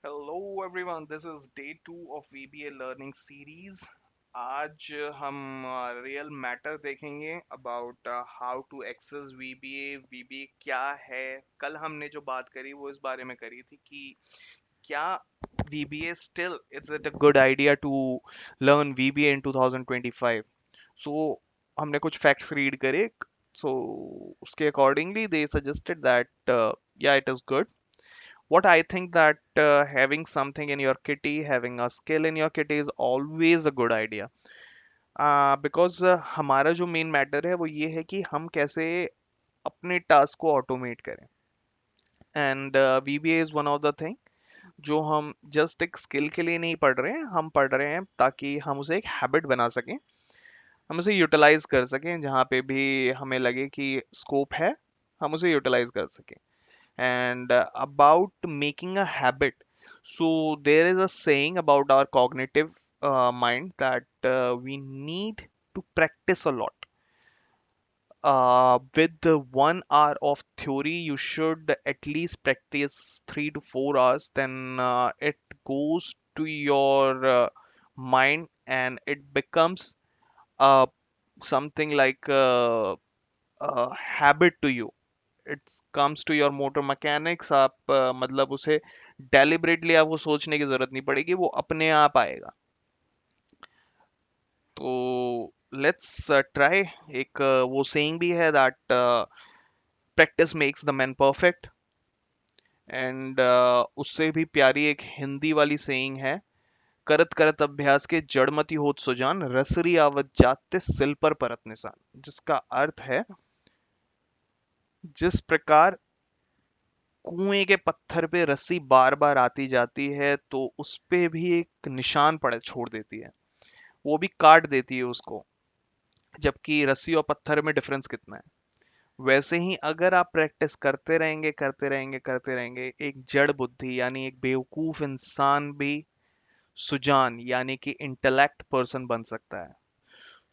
Hello everyone, this is day 2 of VBA learning series. आज हम real matter देखेंगे about how to access VBA। VBA क्या है? कल हमने जो बात करी वो इस बारे में करी थी कि क्या VBA still is it a good idea to learn VBA in 2025? So हमने कुछ फैक्ट्स रीड करे, so उसके accordingly they suggested that yeah, it is good. What I think that having something in your kitty, having a skill in your kitty is always a good idea. Because हमारा जो main matter है वो ये है कि हम कैसे अपने टास्क को ऑटोमेट करें। And VBA is one of the thing जो हम जस्ट एक स्किल के लिए नहीं पढ़ रहे हैं, हम पढ़ रहे हैं ताकि हम उसे एक हैबिट बना सकें, हम उसे यूटिलाइज कर सकें, जहाँ पे भी हमें लगे कि स्कोप है हम उसे यूटिलाइज कर सकें। And about making a habit, so there is a saying about our cognitive mind that we need to practice a lot. With the 1 hour of theory you should at least practice 3 to 4 hours, then it goes to your mind and it becomes uh, something like a habit to you. It comes to your motor mechanics. आप मतलब उसे deliberately आपको सोचने की जरूरत नहीं पड़ेगी, वो अपने आप आएगा। तो लेट्स ट्राई। एक वो सेइंग भी है that practice makes the man perfect, and उससे भी प्यारी एक हिंदी वाली सेइंग है, करत करत अभ्यास के जड़मति होत सुजान, रसरी आवत जाते सिल पर परत निशान। जिसका अर्थ है जिस प्रकार कुएं के पत्थर पे रस्सी बार बार आती जाती है तो उस पे भी एक निशान पड़े छोड़ देती है, वो भी काट देती है उसको, जबकि रस्सी और पत्थर में डिफरेंस कितना है। वैसे ही अगर आप प्रैक्टिस करते रहेंगे करते रहेंगे करते रहेंगे, एक जड़ बुद्धि यानी एक बेवकूफ इंसान भी सुजान यानी कि इंटेलेक्ट पर्सन बन सकता है।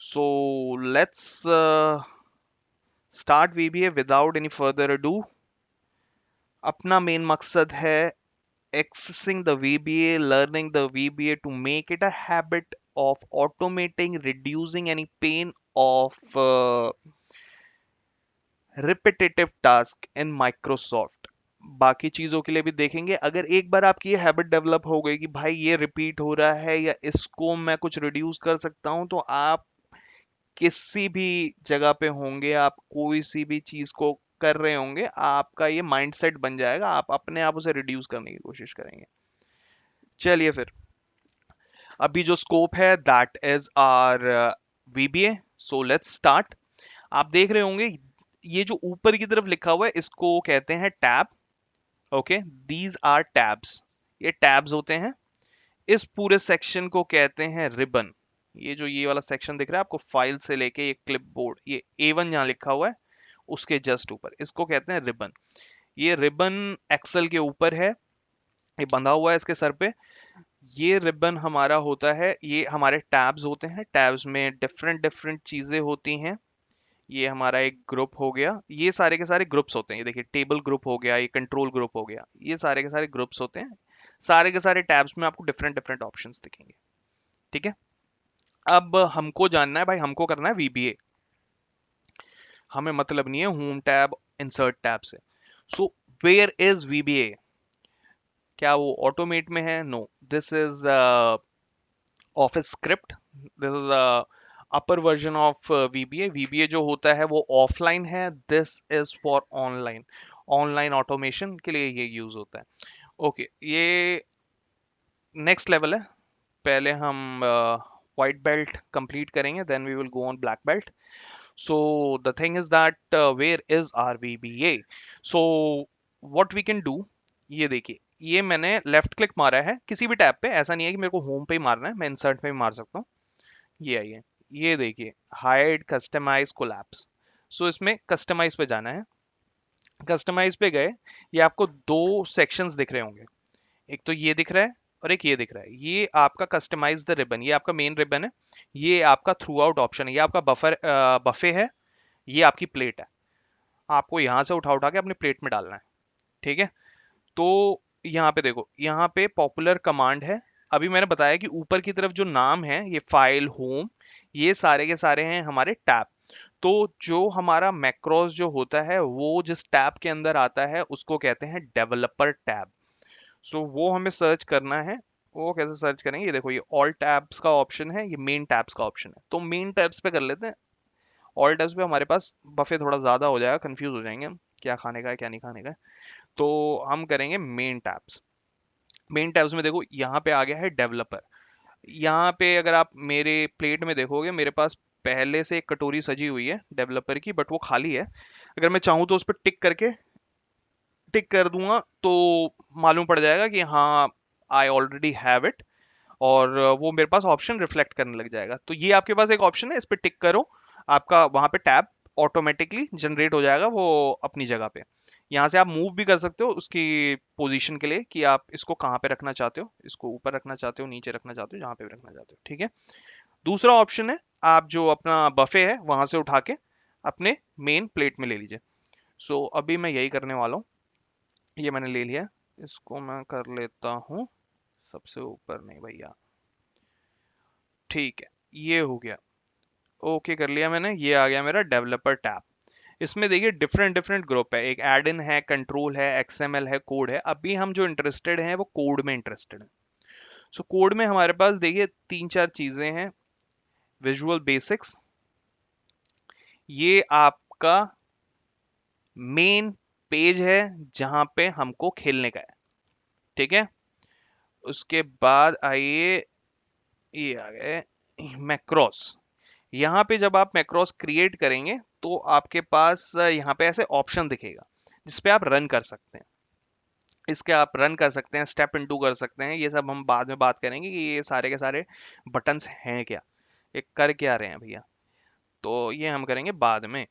सो let's start VBA without any further ado. अपना मेन मकसद है accessing the VBA, learning the VBA to make it a habit of automating, reducing any pain of repetitive task in Microsoft। बाकी चीजों के लिए भी देखेंगे। अगर एक बार आपकी ये हैबिट डेवलप हो गई कि भाई ये रिपीट हो रहा है या इसको मैं कुछ रिड्यूस कर सकता हूं, तो आप किसी भी जगह पे होंगे, आप कोई सी भी चीज को कर रहे होंगे, आपका ये माइंडसेट बन जाएगा, आप अपने आप उसे रिड्यूस करने की कोशिश करेंगे। चलिए फिर, अभी जो स्कोप है that is our VBA। So let's start. आप देख रहे होंगे ये जो ऊपर की तरफ लिखा हुआ है इसको कहते हैं tab. Okay, these are tabs, ये टैब्स होते हैं। इस पूरे सेक्शन को कहते हैं रिबन। ये जो ये वाला सेक्शन दिख रहा है आपको, फाइल से लेके ये क्लिपबोर्ड, ये A1 जहां लिखा हुआ है उसके जस्ट ऊपर, इसको कहते हैं रिबन। ये रिबन एक्सेल के ऊपर है, ये बंधा हुआ है इसके सर पे। ये रिबन हमारा होता है, ये हमारे टैब्स होते हैं, टैब्स में डिफरेंट डिफरेंट चीजें होती हैं। ये हमारा एक ग्रुप हो गया, ये सारे के सारे ग्रुप्स होते हैं। ये देखिए टेबल ग्रुप हो गया, ये कंट्रोल ग्रुप हो गया, ये सारे के सारे ग्रुप्स होते हैं। सारे के सारे टैब्स में आपको डिफरेंट डिफरेंट ऑप्शंस दिखेंगे। ठीक है, अब हमको जानना है भाई, हमको करना है VBA। हमें मतलब नहीं है होम टैब इंसर्ट टैब से। So where is VBA? क्या वो ऑटोमेट में है? No, this is office script. This is upper version of VBA। VBA जो होता है वो ऑफलाइन है, this is for online. Online automation के लिए ये यूज होता है। ओके, ये नेक्स्ट लेवल है। पहले हम वाइट बेल्ट कंप्लीट करेंगे, then we will go on black belt. So the thing is that where is our VBA? सो व्हाट वी कैन डू, ये देखिए, ये मैंने लेफ्ट क्लिक मारा है किसी भी टैब पे, ऐसा नहीं है कि मेरे को होम पे ही मारना है, मैं इंसर्ट पे भी मार सकता हूँ। ये आइए, ये देखिए, हाइड कस्टमाइज कोलैप्स। सो इसमें कस्टमाइज पे जाना है। कस्टमाइज पे गए, ये आपको दो सेक्शंस दिख रहे होंगे, एक तो ये दिख रहा है और एक ये दिख रहा है। ये आपका कस्टमाइज द रिबन, ये आपका मेन रिबन है। ये आपका थ्रू आउट ऑप्शन है, ये आपका बफे है, ये आपकी प्लेट है। आपको यहां से उठा उठा के अपनी प्लेट में डालना है। ठीक है, तो यहाँ पे देखो, यहाँ पे पॉपुलर कमांड है। अभी मैंने बताया कि ऊपर की तरफ जो नाम है, ये फाइल, होम, ये सारे के सारे हैं हमारे टैब। तो जो हमारा मैक्रोस जो होता है वो जिस टैब के अंदर आता है उसको कहते हैं डेवलपर टैब। सो वो हमें सर्च करना है। वो कैसे सर्च करेंगे, ये देखो, ये ऑल टैब्स का ऑप्शन है, ये मेन टैब्स का ऑप्शन है, तो मेन टैब्स पे कर लेते हैं। ऑल टैब्स पे हमारे पास बफे थोड़ा ज्यादा हो जाएगा, कंफ्यूज हो जाएंगे हम, क्या खाने का है क्या नहीं खाने का है। तो हम करेंगे मेन टैब्स। मेन टैब्स में देखो यहाँ पे आ गया है डेवलपर। यहाँ पे अगर आप मेरे प्लेट में देखोगे, मेरे पास पहले से एक कटोरी सजी हुई है डेवलपर की, बट वो खाली है। अगर मैं चाहूँ तो उस पर टिक कर दूंगा तो मालूम पड़ जाएगा कि हाँ, आई ऑलरेडी हैव इट। और वो मेरे पास ऑप्शन रिफ्लेक्ट करने लग जाएगा। तो ये आपके पास एक ऑप्शन है, इस पे टिक करो, आपका वहां पे टैब ऑटोमेटिकली जनरेट हो जाएगा वो अपनी जगह पे। यहाँ से आप मूव भी कर सकते हो उसकी पोजीशन के लिए, कि आप इसको कहाँ पे रखना चाहते हो, इसको ऊपर रखना चाहते हो, नीचे रखना चाहते हो, जहाँ पे भी रखना चाहते हो, ठीक है। दूसरा ऑप्शन है, आप जो अपना बफे है वहां से उठा के अपने मेन प्लेट में ले लीजिए। सो अभी मैं यही करने वाला हूँ। ये मैंने ले लिया, इसको मैं कर लेता हूँ सबसे ऊपर, नहीं भैया, ठीक है, ये हो गया। ओके कर लिया मैंने, ये आ गया मेरा डेवलपर टैब। इसमें देखिए डिफरेंट डिफरेंट ग्रुप है, एक एड इन है, कंट्रोल है, एक्सएमएल है, कोड है। अभी हम जो इंटरेस्टेड हैं वो कोड में इंटरेस्टेड हैं। सो कोड में हमारे पास देखिए तीन चार चीजें हैं। विजुअल बेसिक्स, ये आपका मेन पेज है जहां पे हमको खेलने का है, ठीक है। उसके बाद आइए, ये आ गए मैक्रोस। यहाँ पे जब आप मैक्रोस क्रिएट करेंगे तो आपके पास यहाँ पे ऐसे ऑप्शन दिखेगा जिसपे आप रन कर सकते हैं। इसके आप रन कर सकते हैं, स्टेप इनटू कर सकते हैं, ये सब हम बाद में बात करेंगे कि ये सारे के सारे बटन्स हैं क्या, ये कर क्या रहे हैं भैया। तो ये हम करेंगे बाद में।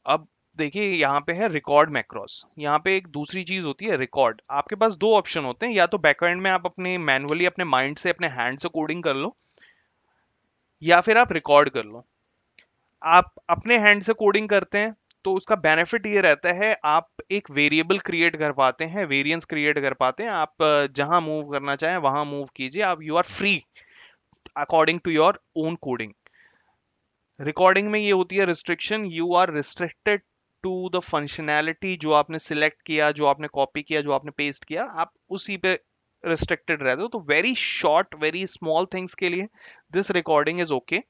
अब देखिए यहाँ पे है रिकॉर्ड मैक्रोस। यहाँ पे एक दूसरी चीज होती है रिकॉर्ड। आपके पास दो ऑप्शन होते हैं, या तो बैकएंड में आप अपने मैनुअली अपने माइंड से अपने हैंड से कोडिंग कर लो, या फिर आप रिकॉर्ड कर लो। आप अपने हैंड से कोडिंग करते हैं तो उसका बेनिफिट ये रहता है, आप एक वेरिएबल क्रिएट कर पाते हैं, वेरिएंस क्रिएट कर पाते हैं। आप जहां मूव करना चाहें वहां मूव कीजिए, आप you are free according to your own coding. Recording में ये होती है restriction, you are restricted to the functionality जो आपने सिलेक्ट किया, जो आपने कॉपी किया, जो आपने पेस्ट किया, आप उसी पे रिस्ट्रिक्टेड रहते हो। तो very short very small things के लिए दिस रिकॉर्डिंग इज ओके।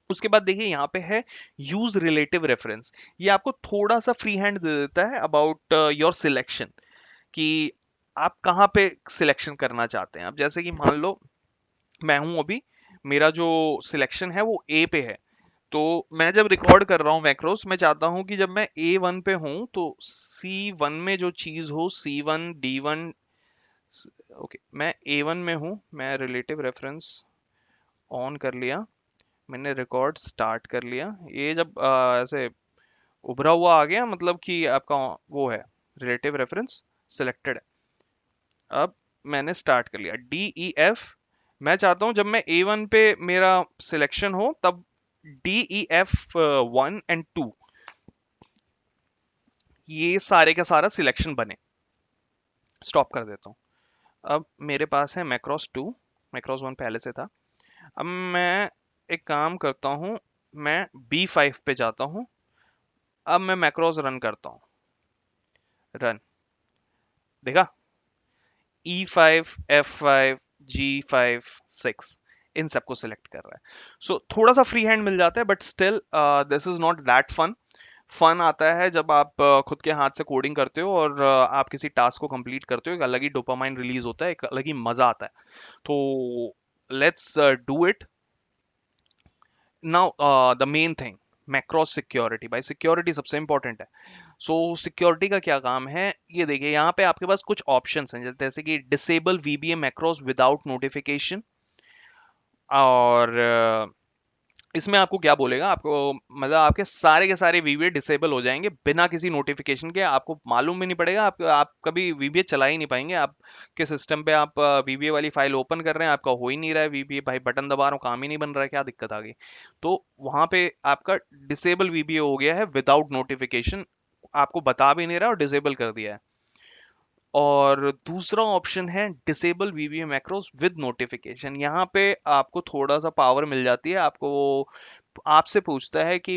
उसके बाद देखिए यहाँ पे है यूज रिलेटिव रेफरेंस। ये आपको थोड़ा सा फ्री हैंड दे देता है अबाउट योर सिलेक्शन, कि आप कहाँ पे सिलेक्शन करना चाहते हैं। अब जैसे कि मान लो मैं हूं अभी, मेरा जो सिलेक्शन है वो ए पे है, तो मैं जब रिकॉर्ड कर रहा हूँ मैक्रोस, मैं चाहता हूँ कि जब मैं A1 पे हूँ तो C1 में जो चीज हो, C1 D1, ओके मैं A1 में हूँ, मैं रिलेटिव रेफरेंस ऑन कर लिया, मैंने रिकॉर्ड स्टार्ट कर लिया। ये जब ऐसे उभरा हुआ आ गया, मतलब कि आपका वो है, रिलेटिव रेफरेंस सिलेक्टेड है। अब मैंने स्टार्ट कर लिया DEF। मैं चाहता हूं जब मैं A1 पे मेरा सिलेक्शन हो तब DEF 1 और 2 ये सारे का सारा सिलेक्शन बने। स्टॉप कर देता हूँ। अब मेरे पास है मैक्रोस 2, मैक्रोस 1 पहले से था। अब मैं एक काम करता हूँ, मैं B5 पे जाता हूँ। अब मैं मैक्रोस रन करता हूँ, रन, देखा, E5 F5 G5 6 इन सबको सिलेक्ट कर रहा है। सो थोड़ा सा फ्री हैंड मिल जाता है, but still this is not that fun. Fun आता है जब आप खुद के हाथ से कोडिंग करते हो और आप किसी टास्क को कंप्लीट करते हो, एक अलग ही डोपामाइन रिलीज होता है, एक अलग ही मजा आता है। तो let's do it now. The main thing, macros security. भाई सिक्योरिटी सबसे इंपॉर्टेंट है। सो सिक्योरिटी का क्या काम है, ये देखिए यहाँ पे आपके पास कुछ ऑप्शंस हैं, जैसे कि disable VBA macros without notification. और इसमें आपको क्या बोलेगा, आपको मतलब आपके सारे के सारे VBA डिसेबल हो जाएंगे बिना किसी नोटिफिकेशन के। आपको मालूम भी नहीं पड़ेगा, आप कभी VBA चला ही नहीं पाएंगे। आपके सिस्टम पे आप VBA वाली फाइल ओपन कर रहे हैं, आपका हो ही नहीं रहा है VBA, भाई बटन दबा रहा हूँ काम ही नहीं बन रहा है, क्या दिक्कत आ गई। तो वहां पे आपका डिसेबल VBA हो गया है विदाउट नोटिफिकेशन, आपको बता भी नहीं रहा और डिसेबल कर दिया है। और दूसरा ऑप्शन है disable VBA macros with notification. यहाँ पे आपको थोड़ा सा पावर मिल जाती है, आपको वो आपसे पूछता है कि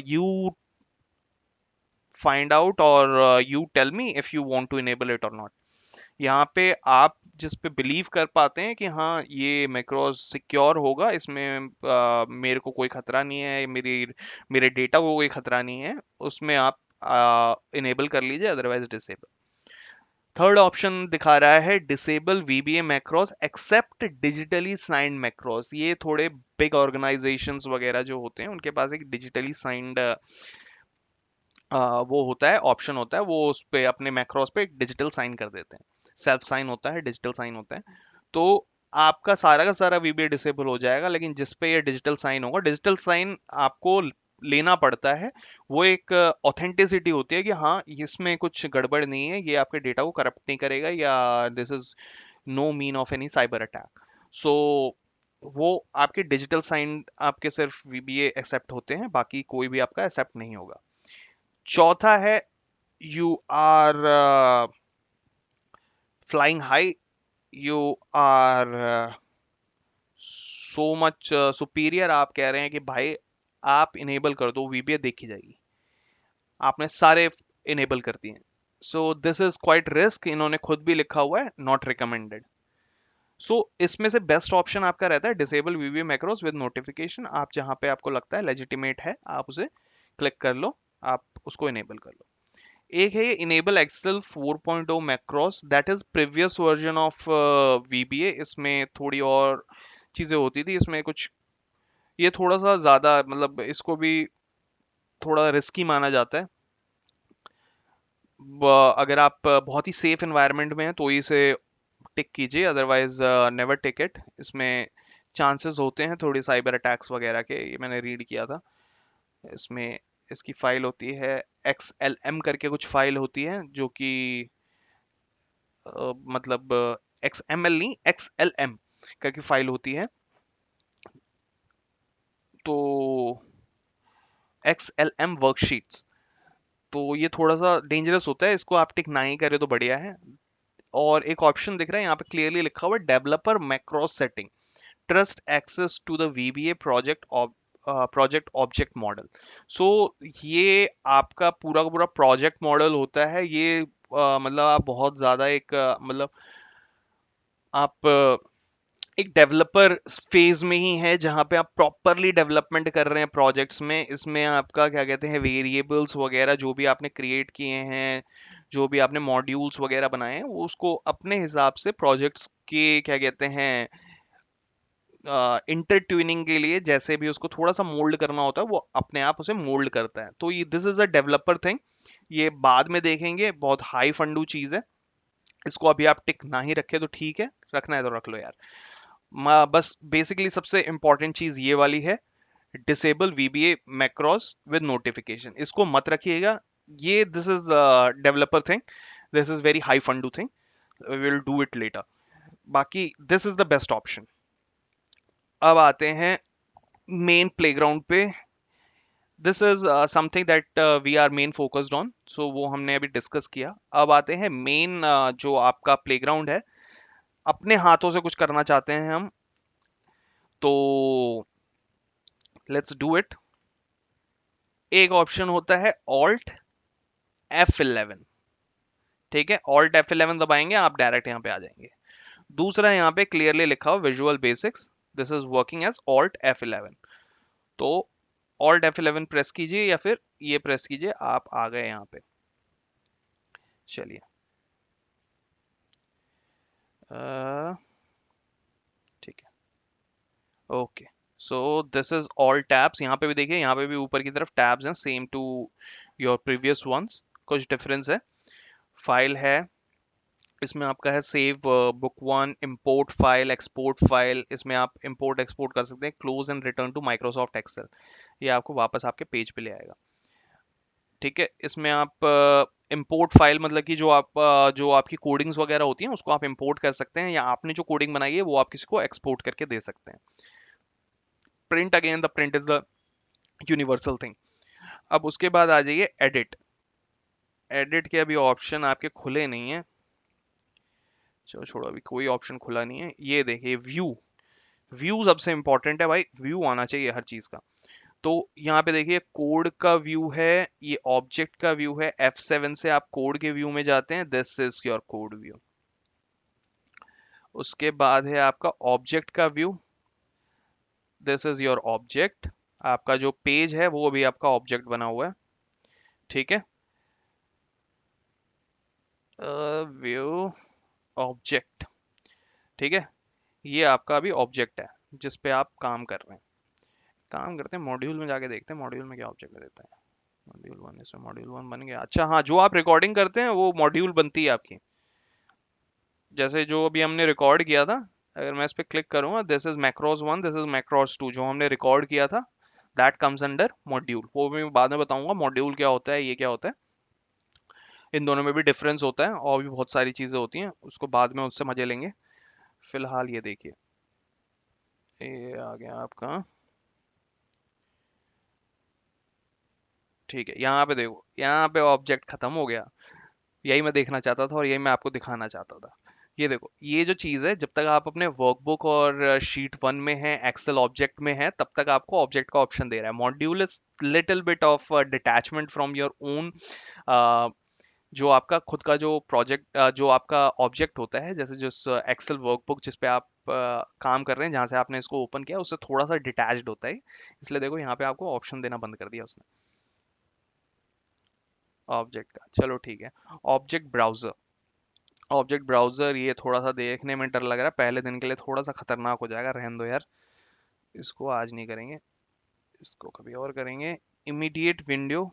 यू फाइंड आउट और you tell me if you want to enable it और नॉट। यहाँ पे आप जिस पे बिलीव कर पाते हैं कि हाँ ये मैक्रोस सिक्योर होगा, इसमें मेरे को कोई खतरा नहीं है, मेरे डेटा को कोई खतरा नहीं है, उसमें आप इनेबल कर लीजिए, अदरवाइज डिसेबल। थर्ड ऑप्शन दिखा रहा है disable VBA macros except digitally signed macros. ये थोड़े बिग ऑर्गेनाइजेशंस वगैरह जो होते हैं उनके पास एक डिजिटली साइंड वो होता है, ऑप्शन होता है, वो उस पे अपने मैक्रोस पे एक डिजिटल साइन कर देते हैं। सेल्फ साइन होता है, डिजिटल साइन होता है। तो आपका सारा का सारा वीबीए डिसेबल हो जाएगा, लेकिन जिस पे ये डिजिटल साइन होगा, डिजिटल साइन आपको लेना पड़ता है। वो एक ऑथेंटिसिटी होती है कि हाँ इसमें कुछ गड़बड़ नहीं है, ये आपके डेटा को करप्ट नहीं करेगा, या this is no mean of any cyber attack. So वो आपके डिजिटल साइन आपके सिर्फ वीबीए एक्सेप्ट होते हैं, बाकी कोई भी आपका एक्सेप्ट नहीं होगा। चौथा है you are flying high, you are so much superior, आप कह रहे हैं कि भाई आप इनेबल कर दो, वीबीए देखी जाएगी, आपने सारे इनेबल कर दिए। So this is quite risk, इन्होंने खुद भी लिखा हुआ है नॉट रिकमेंडेड। सो इसमें से बेस्ट ऑप्शन आपका रहता है disable VBA macros with notification. आप जहां पे आपको लगता है लेजिटिमेट है, आप उसे क्लिक कर लो, आप उसको इनेबल कर लो। एक है ये enable Excel 4.0 macros, that is previous version of VBA. इसमें थोड़ी और चीजें होती थी, इसमें कुछ ये थोड़ा सा ज्यादा, मतलब इसको भी थोड़ा रिस्की माना जाता है। अगर आप बहुत ही सेफ एनवायरनमेंट में हैं तो इसे टिक कीजिए, अदरवाइज नेवर टिक इट। इसमें चांसेस होते हैं थोड़ी साइबर अटैक्स वगैरह के, ये मैंने रीड किया था। इसमें इसकी फाइल होती है XLM करके कुछ फाइल होती है, जो कि मतलब XML नहीं, XLM करके फाइल होती है। तो XLM वर्कशीट्स, तो ये थोड़ा सा डेंजरस होता है, इसको आप टिक ना ही करें तो बढ़िया है। और एक ऑप्शन दिख रहा है यहाँ पे क्लियरली लिखा हुआ है developer macros setting, trust access to the VBA project object model. So ये आपका पूरा का पूरा प्रोजेक्ट मॉडल होता है, ये मतलब आप बहुत ज्यादा एक मतलब आप एक डेवलपर फेज में ही है, जहां पे आप प्रॉपरली डेवलपमेंट कर रहे हैं प्रोजेक्ट्स में। इसमें आपका क्या कहते हैं वेरिएबल्स वगैरह जो भी आपने क्रिएट किए हैं, जो भी आपने मॉड्यूल्स वगैरह बनाए हैं, वो उसको अपने हिसाब से प्रोजेक्ट्स के क्या कहते हैं इंटर ट्यूनिंग के लिए जैसे भी उसको थोड़ा सा मोल्ड करना होता है, वो अपने आप उसे मोल्ड करता है। तो ये this is a developer thing, ये बाद में देखेंगे, बहुत हाई फंडू चीज है। इसको अभी आप टिक ना ही रखे तो ठीक है, रखना है तो रख लो यार। बस बेसिकली सबसे इंपॉर्टेंट चीज ये वाली है, disable VBA macros with notification, इसको मत रखिएगा। ये this is the developer thing, this is very high फंडू thing, we will do it later. बाकी this is the best option. अब आते हैं मेन प्लेग्राउंड पे। This is something that we are main focused on, so वो हमने अभी discuss किया। अब आते हैं मेन जो आपका प्लेग्राउंड है, अपने हाथों से कुछ करना चाहते हैं हम, तो लेट्स डू इट। एक ऑप्शन होता है ऑल्ट F11, ठीक है, ऑल्ट F11 दबाएंगे आप डायरेक्ट यहाँ पे आ जाएंगे। दूसरा यहाँ पे क्लियरली लिखा हो visual basics, this is working as Alt F11। तो ऑल्ट F11 प्रेस कीजिए या फिर ये प्रेस कीजिए, आप आ गए यहाँ पे। चलिए ठीक है, okay. So this is all tabs, यहाँ पे भी देखिए, यहाँ पे भी ऊपर की तरफ टैब्स हैं same to your previous ones, कुछ डिफरेंस है। फाइल है, इसमें आपका है save book one, import file, export file, इसमें आप इंपोर्ट एक्सपोर्ट कर सकते हैं, close and return to Microsoft Excel, ये आपको वापस आपके पेज पे ले आएगा। ठीक है, इसमें आप इंपोर्ट फाइल मतलब कि जो आपकी कोडिंग्स वगैरह होती हैं उसको आप इंपोर्ट कर सकते हैं, या आपने जो कोडिंग बनाई है वो आप किसी को एक्सपोर्ट करके दे सकते हैं। Print, again the print is the universal thing. अब उसके बाद आ जाइए एडिट। एडिट के अभी ऑप्शन आपके खुले नहीं है। चलो छोड़ो, अभी कोई ऑप्शन खुला नहीं है। ये देखिए व्यू, व्यू सबसे इंपॉर्टेंट है भाई, व्यू आना चाहिए हर चीज का। तो यहाँ पे देखिए कोड का व्यू है, ये ऑब्जेक्ट का व्यू है। F7 से आप कोड के व्यू में जाते हैं, this is your code view. उसके बाद है आपका ऑब्जेक्ट का view, this is your object. आपका जो पेज है वो भी आपका ऑब्जेक्ट बना हुआ है, ठीक है। व्यू ऑब्जेक्ट, ठीक है। ये आपका अभी ऑब्जेक्ट है जिस पे आप काम कर रहे हैं। काम करते हैं मॉड्यूल में जाके देखते हैं, मॉड्यूल में क्या ऑब्जेक्ट देता है। मॉड्यूल वन, इसमें मॉड्यूल वन बन गया। अच्छा हाँ, जो आप रिकॉर्डिंग करते हैं वो मॉड्यूल बनती है आपकी। जैसे जो अभी हमने रिकॉर्ड किया था, अगर मैं इस पे क्लिक करूंगा, this is macros one, this is macros two, जो हमने रिकॉर्ड किया था, दैट कम्स अंडर मॉड्यूल। वो मैं बाद में बताऊंगा मॉड्यूल क्या होता है, ये क्या होता है। इन दोनों में भी डिफरेंस होता है और भी बहुत सारी चीजें होती हैं, उसको बाद में उससे मजे लेंगे। फिलहाल ये देखिए, ये आ गया आपका, ठीक है। यहाँ पे देखो, यहाँ पे ऑब्जेक्ट खत्म हो गया। यही मैं देखना चाहता था और यही मैं आपको दिखाना चाहता था। ये देखो, ये जो चीज है, जब तक आप अपने वर्कबुक और शीट वन में है, एक्सेल ऑब्जेक्ट में है, तब तक आपको ऑब्जेक्ट का ऑप्शन दे रहा है। Module is little bit of detachment from your own, जो आपका खुद का जो प्रोजेक्ट, जो आपका ऑब्जेक्ट होता है, जैसे जिस एक्सेल वर्कबुक जिस पे आप काम कर रहे हैं, जहां से आपने इसको ओपन किया, उससे थोड़ा सा डिटैच्ड होता है। इसलिए देखो यहाँ पे आपको ऑप्शन देना बंद कर दिया उसने ऑब्जेक्ट का। चलो ठीक है। ऑब्जेक्ट ब्राउजर, ऑब्जेक्ट ब्राउजर ये थोड़ा सा देखने में डर लग रहा है, पहले दिन के लिए थोड़ा सा खतरनाक हो जाएगा, रहने दो यार। इसको आज नहीं करेंगे, इसको कभी और करेंगे। इमीडिएट विंडो,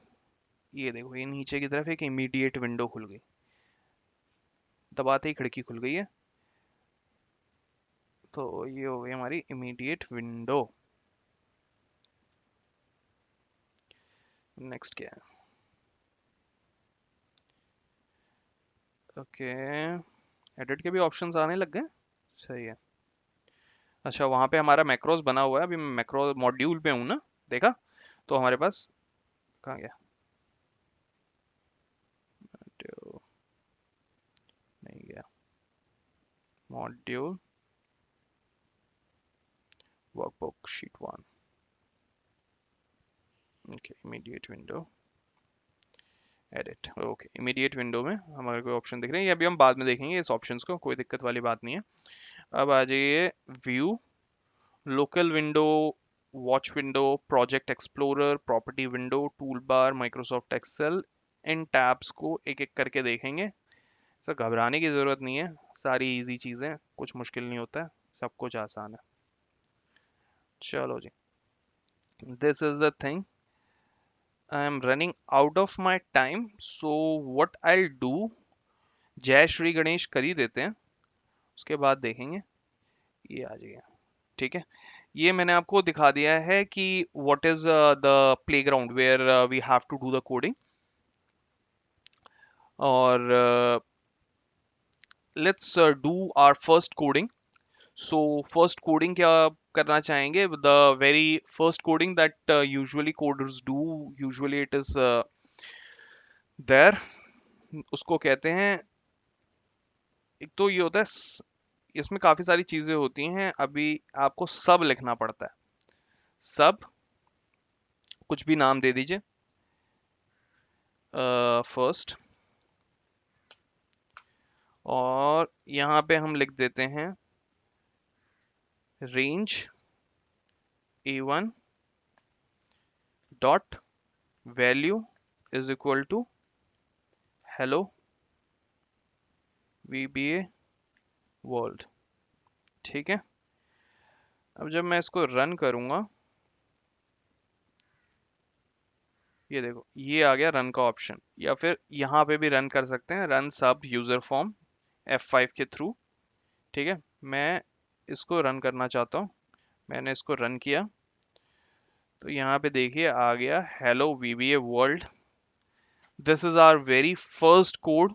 ये देखो, ये नीचे की तरफ एक इमीडिएट विंडो खुल गई, दबाते ही खिड़की खुल गई है। तो ये हो गई हमारी इमीडिएट विंडो। नेक्स्ट क्या है? ओके, एडिट के भी ऑप्शंस आने लग गए, सही है। अच्छा, वहां पे हमारा मैक्रोस बना हुआ है, अभी मैं मैक्रो मॉड्यूल पे हूँ ना, देखा? तो हमारे पास कहाँ गया? मॉड्यूल नहीं गया, module workbook sheet one. Okay, immediate window, edit. Okay, immediate window में हमारे को ऑप्शन दिख रहे हैं, ये अभी हम बाद में देखेंगे इस ऑप्शंस को, कोई दिक्कत वाली बात नहीं है। अब आ जाइए view, local window, watch window, project explorer, property window, tool bar, Microsoft Excel. इन टैब्स को एक एक करके देखेंगे। सर घबराने की ज़रूरत नहीं है, सारी इजी चीज़ें, कुछ मुश्किल नहीं होता है, सब कुछ आसान है। चलो जी, this is the thing, I am running out of my time, so what I do, जय श्री गणेश कर ही देते हैं, उसके बाद देखेंगे। ये आ जाइए, ठीक है। ये मैंने आपको दिखा दिया है कि what is the playground where we have to do the coding. और let's do our first coding. So first coding क्या करना चाहेंगे? The very first coding that usually coders do, usually it is there, उसको कहते हैं, एक तो ये होता है इसमें काफी सारी चीजें होती हैं, अभी आपको सब लिखना पड़ता है। सब, कुछ भी नाम दे दीजिए, फर्स्ट, और यहाँ पे हम लिख देते हैं range A1 dot value is equal to hello VBA world, ठीक है। अब जब मैं इसको रन करूंगा, ये देखो ये आ गया रन का ऑप्शन, या फिर यहाँ पे भी रन कर सकते हैं, रन सब यूजर फॉर्म F5 के थ्रू, ठीक है। मैं इसको रन करना चाहता हूँ, मैंने इसको रन किया, तो यहाँ पे देखिए आ गया hello VBA world. This is our very first code,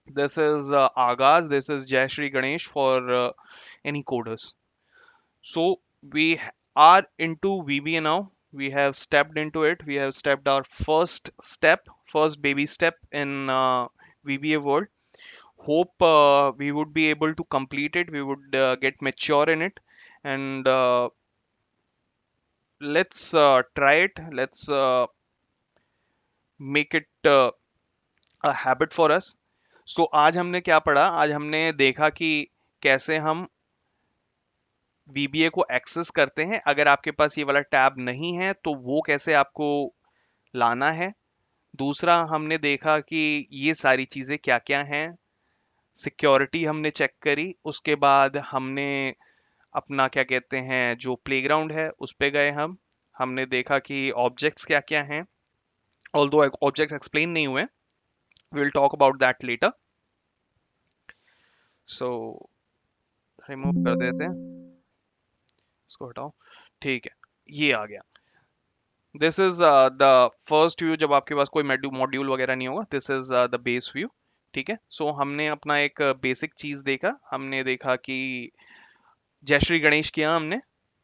this is Agaz, this is Jai Shri Ganesh for any coders. So we are into VBA now. We have stepped into it. We have stepped our first step, first baby step in VBA world. Hope we would be able to complete it. We would get mature in it, and let's try it. Let's make it a habit for us. So आज हमने क्या पढ़ा? आज हमने देखा कि कैसे हम VBA को एक्सेस करते हैं। अगर आपके पास ये वाला टैब नहीं है तो वो कैसे आपको लाना है। दूसरा हमने देखा कि ये सारी चीजें क्या क्या हैं। सिक्योरिटी हमने चेक करी। उसके बाद हमने अपना क्या कहते हैं जो प्लेग्राउंड है उस पे गए हमने देखा कि ऑब्जेक्ट्स क्या क्या हैं। ऑल्दो ऑब्जेक्ट्स एक्सप्लेन नहीं हुए, we will talk about that later. So remove कर देते हैं, इसको हटाओ। ठीक है, ये आ गया। This is the first view जब आपके पास कोई मॉड्यूल वगैरह नहीं होगा। This is the base view. ठीक है, सो हमने अपना एक बेसिक चीज देखा। हमने देखा कि जय श्री गणेश किया हमने,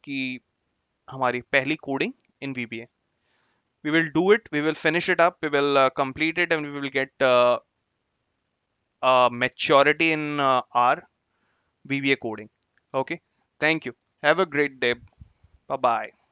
कि हमारी पहली coding in VBA। We will do it, we will finish it up, we will complete it, and we will get maturity in our VBA coding. Okay, thank you. Have a great day. Bye bye.